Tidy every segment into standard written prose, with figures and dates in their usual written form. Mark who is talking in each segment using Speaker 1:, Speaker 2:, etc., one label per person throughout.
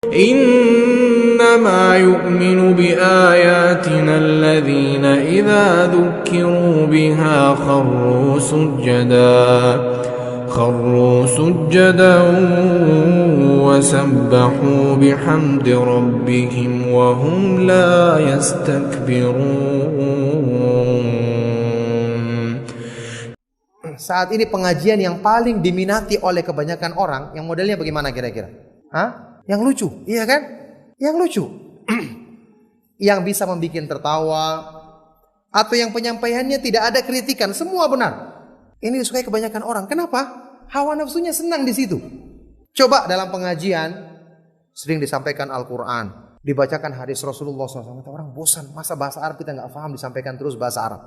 Speaker 1: إنما يؤمن بآياتنا الذين إذا ذكروا بها خروا سجدا وسبحوا بحمد ربهم وهم لا يستكبرون.
Speaker 2: Saat ini pengajian yang paling diminati oleh kebanyakan orang, yang modelnya bagaimana kira-kira? Yang lucu, iya kan? Yang lucu. Yang bisa membuat tertawa, atau yang penyampaiannya tidak ada kritikan, semua benar. Ini disukai kebanyakan orang. Kenapa? Hawa nafsunya senang di situ. Coba dalam pengajian sering disampaikan Al-Quran, dibacakan hadis Rasulullah SAW. Orang bosan, masa bahasa Arab kita nggak paham, disampaikan terus bahasa Arab.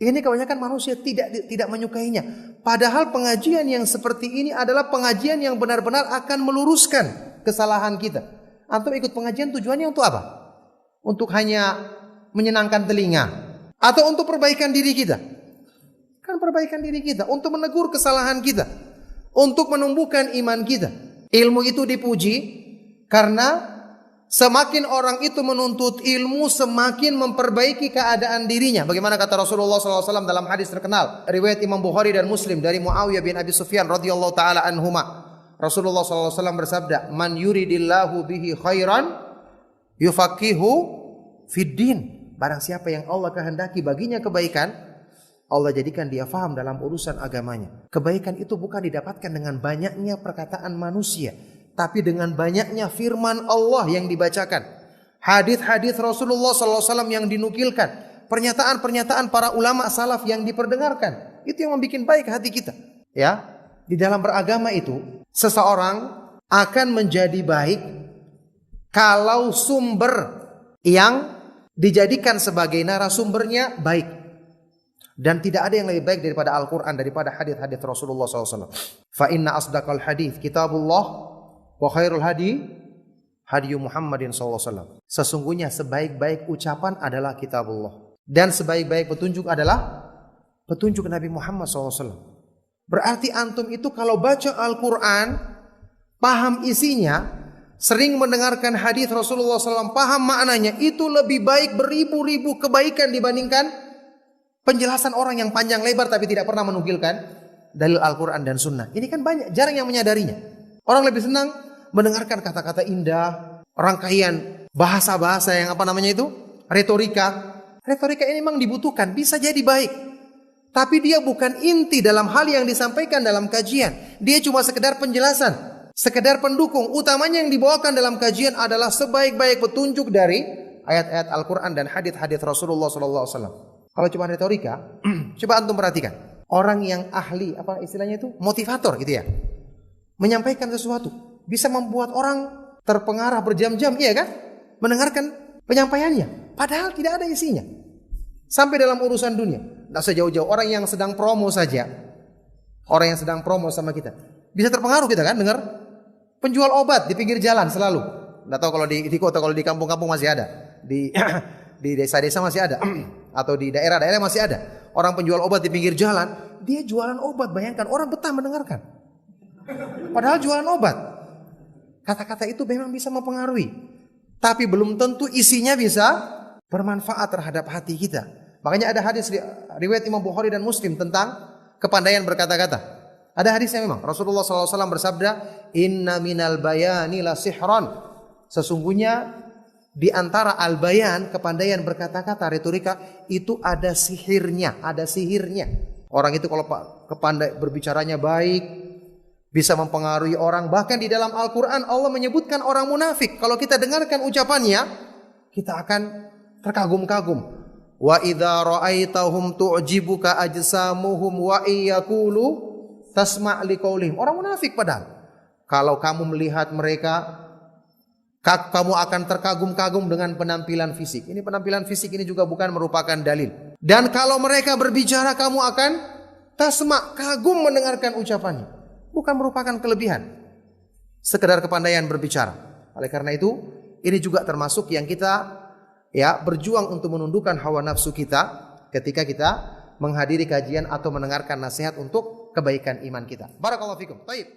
Speaker 2: Ini kebanyakan manusia tidak menyukainya. Padahal pengajian yang seperti ini adalah pengajian yang benar-benar akan meluruskan kesalahan kita. Antum ikut pengajian tujuannya untuk apa? Untuk hanya menyenangkan telinga, atau untuk perbaikan diri kita? Kan perbaikan diri kita, untuk menegur kesalahan kita, untuk menumbuhkan iman kita. Ilmu itu dipuji karena semakin orang itu menuntut ilmu, semakin memperbaiki keadaan dirinya. Bagaimana kata Rasulullah SAW dalam hadis terkenal, riwayat Imam Bukhari dan Muslim dari Muawiyah bin Abi Sufyan radhiyallahu taala anhuma. Rasulullah SAW bersabda, "Man yuridillahu bihi khairan yufaqihu fiddin." Barang siapa yang Allah kehendaki baginya kebaikan, Allah jadikan dia faham dalam urusan agamanya. Kebaikan itu bukan didapatkan dengan banyaknya perkataan manusia, tapi dengan banyaknya firman Allah yang dibacakan, hadis-hadis Rasulullah SAW yang dinukilkan, pernyataan-pernyataan para ulama salaf yang diperdengarkan. Itu yang membuat baik hati kita. Ya, di dalam beragama itu seseorang akan menjadi baik kalau sumber yang dijadikan sebagai narasumbernya baik. Dan tidak ada yang lebih baik daripada Al-Quran, daripada hadis-hadis Rasulullah SAW. Fa inna asdaqal hadis kitabullah wa khairul hadi Muhammadin SAW. Sesungguhnya sebaik-baik ucapan adalah kitabullah, dan sebaik-baik petunjuk adalah petunjuk Nabi Muhammad SAW. Berarti antum itu kalau baca Al-Quran, paham isinya, sering mendengarkan hadis Rasulullah SAW, paham maknanya, itu lebih baik beribu-ribu kebaikan dibandingkan penjelasan orang yang panjang lebar tapi tidak pernah menukilkan dalil Al-Quran dan Sunnah. Ini kan banyak, jarang yang menyadarinya. Orang lebih senang mendengarkan kata-kata indah, rangkaian bahasa-bahasa yang retorika. Retorika ini memang dibutuhkan, bisa jadi baik. Tapi dia bukan inti dalam hal yang disampaikan dalam kajian. Dia cuma sekedar penjelasan, sekedar pendukung. Utamanya yang dibawakan dalam kajian adalah sebaik-baik petunjuk dari ayat-ayat Al-Quran dan hadis-hadis Rasulullah SAW. Kalau cuma retorika, coba antum perhatikan. Orang yang ahli, motivator gitu ya, menyampaikan sesuatu, bisa membuat orang terpengaruh berjam-jam, iya kan? Mendengarkan penyampaiannya, padahal tidak ada isinya. Sampai dalam urusan dunia, tidak sejauh-jauh orang yang sedang promo saja, orang yang sedang promo sama kita, bisa terpengaruh kita kan? Dengar penjual obat di pinggir jalan selalu. Tidak tahu kalau di kota, kalau di kampung-kampung masih ada, di desa-desa masih ada, atau di daerah-daerah masih ada. Orang penjual obat di pinggir jalan, dia jualan obat. Bayangkan, orang betah mendengarkan. Padahal jualan obat. Kata-kata itu memang bisa mempengaruhi, tapi belum tentu isinya bisa bermanfaat terhadap hati kita. Makanya ada hadis riwayat Imam Bukhari dan Muslim tentang kepandaian berkata-kata. Ada hadisnya memang. Rasulullah SAW bersabda, "Inna minal bayani la sihran." Sesungguhnya di antara al-bayan, kepandaian berkata-kata, retorika, itu ada sihirnya, ada sihirnya. Orang itu kalau kepandai berbicaranya baik, bisa mempengaruhi orang. Bahkan di dalam Al-Quran Allah menyebutkan orang munafik. Kalau kita dengarkan ucapannya, kita akan terkagum-kagum. Wa idza ra'aitahum tu'jibuka ajsamuhum wa iyaqulu tasma' liqaulihim. Orang munafik padahal. Kalau kamu melihat mereka, kamu akan terkagum-kagum dengan penampilan fisik. Ini penampilan fisik ini juga bukan merupakan dalil. Dan kalau mereka berbicara, kamu akan tasma', kagum mendengarkan ucapannya. Bukan merupakan kelebihan, sekedar kepandaian berbicara. Oleh karena itu, ini juga termasuk yang kita berjuang untuk menundukkan hawa nafsu kita ketika kita menghadiri kajian atau mendengarkan nasihat untuk kebaikan iman kita. Barakallahu fikum. Baik.